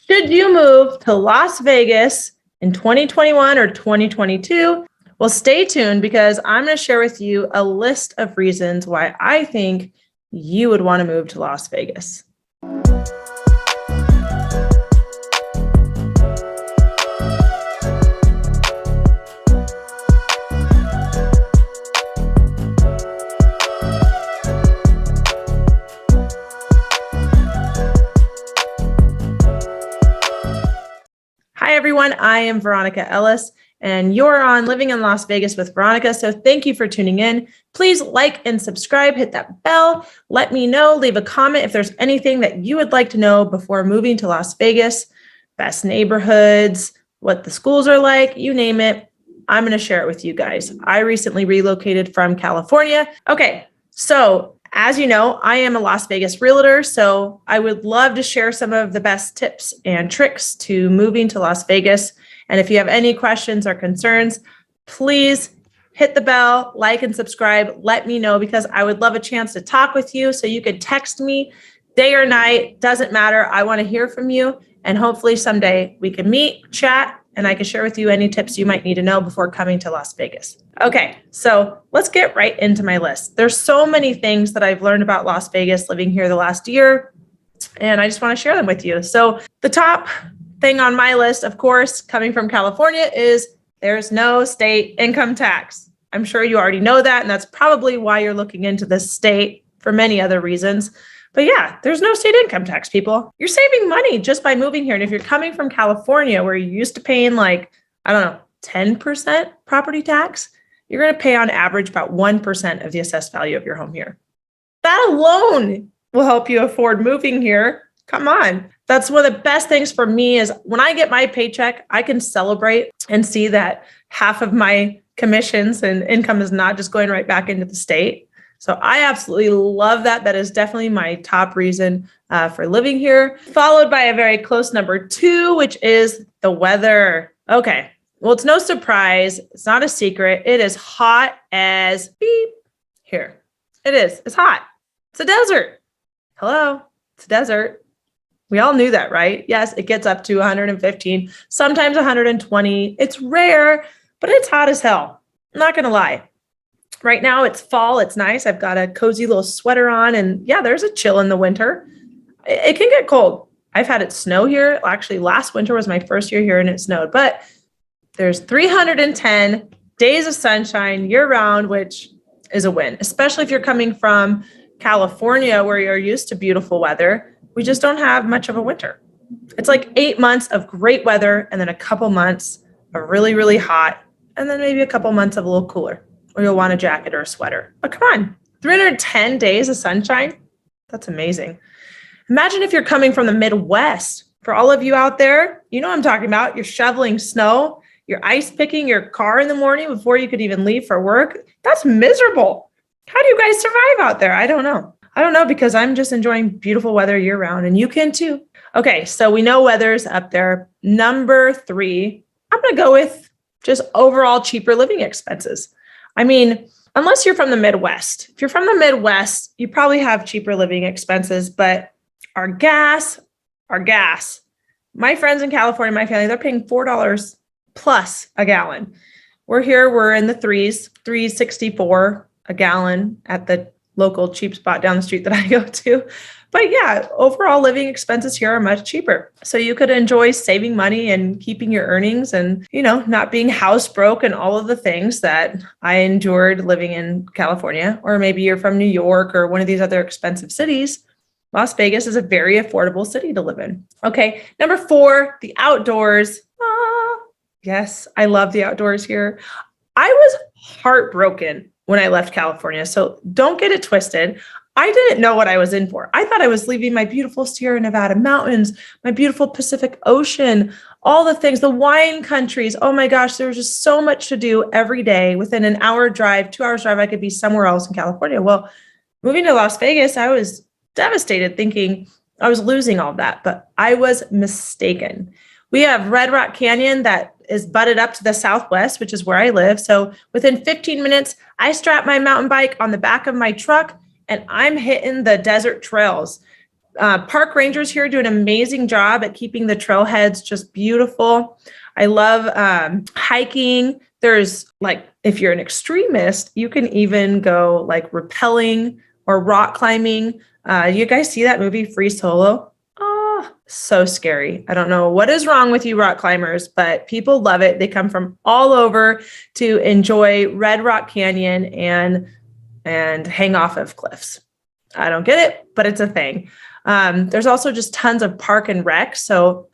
Should you move to Las Vegas in 2021 or 2022? Well, stay tuned because I'm going to share with you a list of reasons why I think you would want to move to Las Vegas. Hi, everyone. I am Veronica Ellis, and you're on Living in Las Vegas with Veronica. So thank you for tuning in. Please like and subscribe, hit that bell. Let me know, leave a comment if there's anything that you would like to know before moving to Las Vegas, best neighborhoods, what the schools are like, you name it. I'm going to share it with you guys. I recently relocated from California. Okay, so as you know, I am a Las Vegas realtor, so I would love to share some of the best tips and tricks to moving to Las Vegas. And if you have any questions or concerns, please hit the bell, like and subscribe. Let me know because I would love a chance to talk with you. So you could text me day or night, doesn't matter. I want to hear from you. And hopefully someday we can meet, chat, and I can share with you any tips you might need to know before coming to Las Vegas. Okay, so let's get right into my list. There's so many things that I've learned about Las Vegas living here the last year, and I just want to share them with you. So the top thing on my list, of course, coming from California is there's no state income tax. I'm sure you already know that, and that's probably why you're looking into this state for many other reasons. But yeah, there's no state income tax, people. You're saving money just by moving here. And if you're coming from California, where you're used to paying 10% property tax, you're going to pay on average about 1% of the assessed value of your home here. That alone will help you afford moving here. Come on. That's one of the best things for me is when I get my paycheck, I can celebrate and see that half of my commissions and income is not just going right back into the state. So I absolutely love that. That is definitely my top reason for living here, followed by a very close number 2, which is the weather. Okay, well, it's no surprise. It's not a secret. It is hot as beep here. It is. It's hot. It's a desert. Hello, it's a desert. We all knew that, right? Yes, it gets up to 115, sometimes 120. It's rare, but it's hot as hell. I'm not going to lie. Right now it's fall. It's nice. I've got a cozy little sweater on and yeah, there's a chill in the winter. It can get cold. I've had it snow here. Actually, last winter was my first year here and it snowed, but there's 310 days of sunshine year round, which is a win, especially if you're coming from California where you're used to beautiful weather. We just don't have much of a winter. It's like 8 months of great weather and then a couple months of really, really hot and then maybe a couple months of a little cooler. Or you'll want a jacket or a sweater. But come on, 310 days of sunshine? That's amazing. Imagine if you're coming from the Midwest. For all of you out there, you know what I'm talking about. You're shoveling snow, you're ice picking your car in the morning before you could even leave for work. That's miserable. How do you guys survive out there? I don't know. I don't know because I'm just enjoying beautiful weather year round and you can too. Okay, so we know weather's up there. Number 3, I'm going to go with just overall cheaper living expenses. I mean, unless you're from the Midwest. If you're from the Midwest, you probably have cheaper living expenses, but our gas. My friends in California, my family, they're paying $4 plus a gallon. We're in the threes, $3.64 a gallon at the local cheap spot down the street that I go to. But yeah, overall living expenses here are much cheaper. So you could enjoy saving money and keeping your earnings and, not being house broke and all of the things that I endured living in California. Or maybe you're from New York or one of these other expensive cities. Las Vegas is a very affordable city to live in. Okay, number 4, the outdoors. Yes, I love the outdoors here. I was heartbroken when I left California. So don't get it twisted. I didn't know what I was in for. I thought I was leaving my beautiful Sierra Nevada mountains, my beautiful Pacific Ocean, all the things, the wine countries. Oh my gosh, there was just so much to do every day. Within an hour drive, 2 hours drive, I could be somewhere else in California. Well, moving to Las Vegas, I was devastated thinking I was losing all that, but I was mistaken. We have Red Rock Canyon that is butted up to the southwest, which is where I live. So within 15 minutes, I strap my mountain bike on the back of my truck and I'm hitting the desert trails. Park rangers here do an amazing job at keeping the trailheads just beautiful. I love hiking. There's like, if you're an extremist, you can even go like rappelling or rock climbing. You guys see that movie Free Solo? Oh, so scary. I don't know what is wrong with you rock climbers, but people love it. They come from all over to enjoy Red Rock Canyon and hang off of cliffs. I don't get it, but it's a thing. There's also just tons of park and rec. So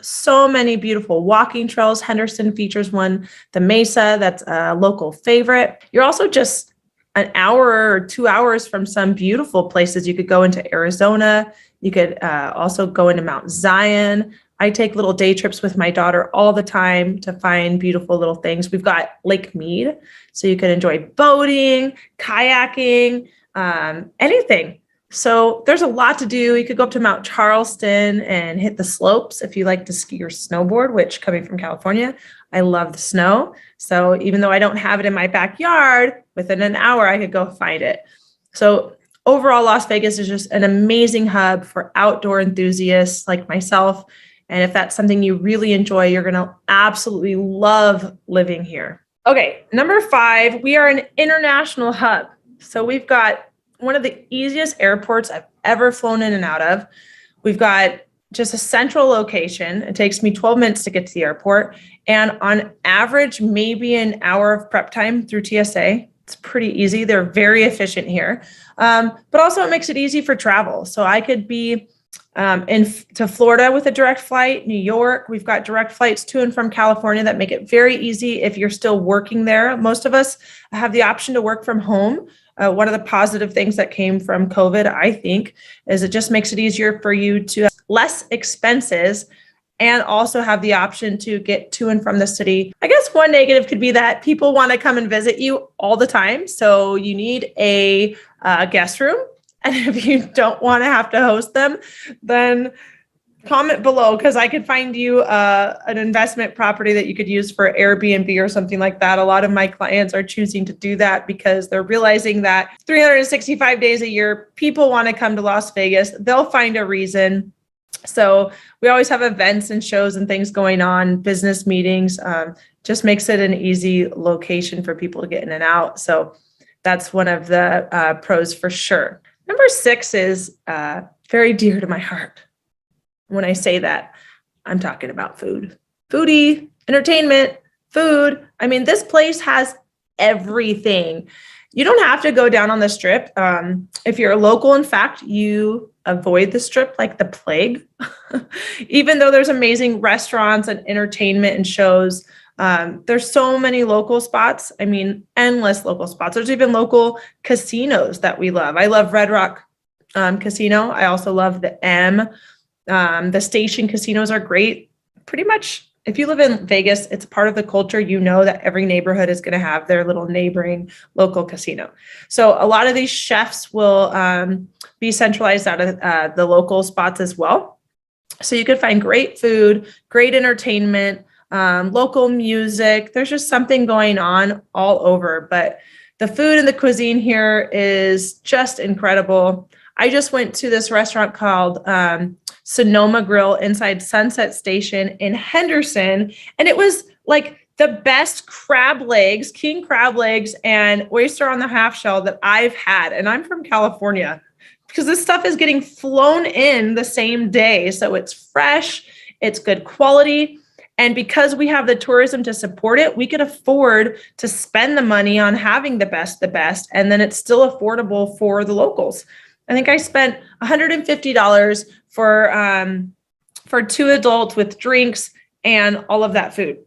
many beautiful walking trails. Henderson features one, the Mesa, that's a local favorite. You're also just an hour or 2 hours from some beautiful places. You could go into Arizona. You could also go into Mount Zion. I take little day trips with my daughter all the time to find beautiful little things. We've got Lake Mead, so you can enjoy boating, kayaking, anything. So there's a lot to do. You could go up to Mount Charleston and hit the slopes if you like to ski or snowboard, which coming from California, I love the snow. So even though I don't have it in my backyard, within an hour, I could go find it. So overall, Las Vegas is just an amazing hub for outdoor enthusiasts like myself. And if that's something you really enjoy, you're going to absolutely love living here. Okay, number 5, we are an international hub. So we've got one of the easiest airports I've ever flown in and out of. We've got just a central location. It takes me 12 minutes to get to the airport. And on average, maybe an hour of prep time through TSA. It's pretty easy. They're very efficient here. But also it makes it easy for travel. So I could be to Florida with a direct flight, New York. We've got direct flights to and from California that make it very easy if you're still working there. Most of us have the option to work from home. One of the positive things that came from COVID, I think, is it just makes it easier for you to have less expenses and also have the option to get to and from the city. I guess one negative could be that people want to come and visit you all the time. So you need a guest room. And if you don't want to have to host them, then comment below, because I could find you an investment property that you could use for Airbnb or something like that. A lot of my clients are choosing to do that because they're realizing that 365 days a year, people want to come to Las Vegas. They'll find a reason. So we always have events and shows and things going on, business meetings, just makes it an easy location for people to get in and out. So that's one of the pros for sure. Number 6 is very dear to my heart. When I say that, I'm talking about food. Foodie, entertainment, food. I mean, this place has everything. You don't have to go down on the Strip. If you're a local, in fact, you avoid the Strip like the plague. Even though there's amazing restaurants and entertainment and shows, there's so many local spots. I mean, endless local spots. There's even local casinos that we love. I love Red Rock Casino. I also love the M. The station casinos are great. Pretty much, if you live in Vegas, it's part of the culture. You know that every neighborhood is going to have their little neighboring local casino. So a lot of these chefs will be centralized out of the local spots as well. So you could find great food, great entertainment, local music. There's just something going on all over. But the food and the cuisine here is just incredible. I just went to this restaurant called Sonoma Grill inside Sunset Station in Henderson. And it was like the best crab legs, king crab legs, and oyster on the half shell that I've had. And I'm from California because this stuff is getting flown in the same day. So it's fresh, it's good quality. And because we have the tourism to support it, we can afford to spend the money on having the best, and then it's still affordable for the locals. I think I spent $150 for 2 adults with drinks and all of that food.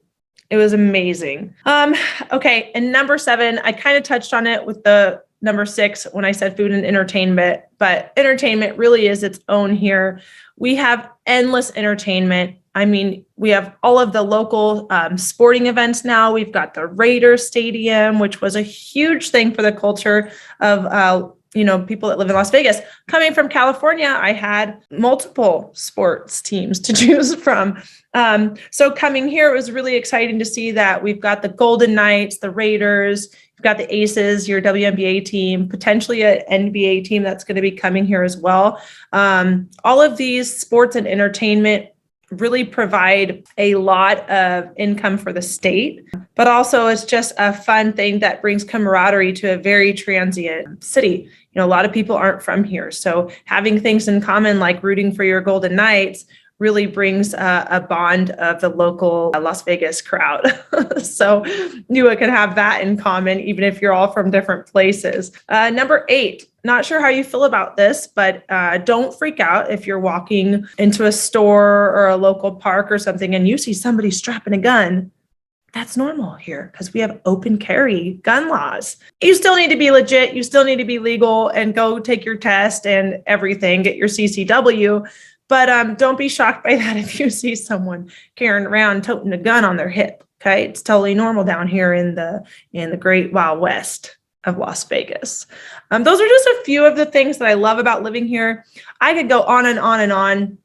It was amazing. Okay, and number 7, I kind of touched on it with the number 6 when I said food and entertainment, but entertainment really is its own here. We have endless entertainment. I mean, we have all of the local sporting events now. We've got the Raiders Stadium, which was a huge thing for the culture of people that live in Las Vegas. Coming from California, I had multiple sports teams to choose from. So coming here, it was really exciting to see that we've got the Golden Knights, the Raiders, got the Aces, your WNBA team, potentially an NBA team that's going to be coming here as well. All of these sports and entertainment really provide a lot of income for the state, but also it's just a fun thing that brings camaraderie to a very transient city. You know, a lot of people aren't from here. So having things in common like rooting for your Golden Knights really brings a bond of the local Las Vegas crowd. So you can have that in common, even if you're all from different places. Number 8, not sure how you feel about this, but don't freak out if you're walking into a store or a local park or something and you see somebody strapping a gun. That's normal here because we have open carry gun laws. You still need to be legit. You still need to be legal and go take your test and everything, get your CCW. But don't be shocked by that if you see someone carrying around toting a gun on their hip. Okay, it's totally normal down here in the great Wild West of Las Vegas. Those are just a few of the things that I love about living here. I could go on and on and on.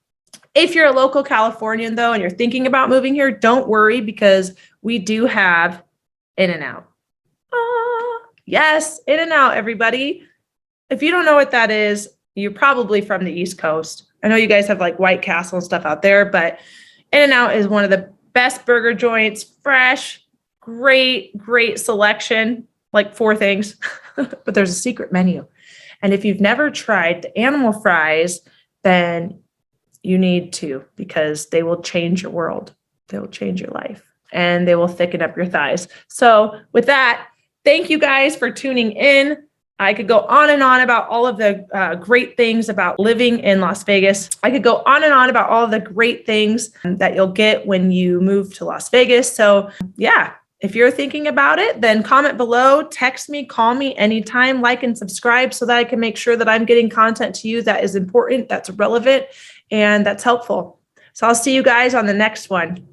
If you're a local Californian, though, and you're thinking about moving here, don't worry because we do have In-N-Out. Yes, In-N-Out, everybody. If you don't know what that is, you're probably from the East Coast. I know you guys have like White Castle and stuff out there, but In-N-Out is one of the best burger joints, fresh, great selection, like 4 things, but there's a secret menu. And if you've never tried the animal fries, then you need to, because they will change your world. They will change your life and they will thicken up your thighs. So with that, thank you guys for tuning in. I could go on and on about all of the great things about living in Las Vegas. I could go on and on about all of the great things that you'll get when you move to Las Vegas. So yeah, if you're thinking about it, then comment below, text me, call me anytime, like and subscribe so that I can make sure that I'm getting content to you that is important, that's relevant, and that's helpful. So I'll see you guys on the next one.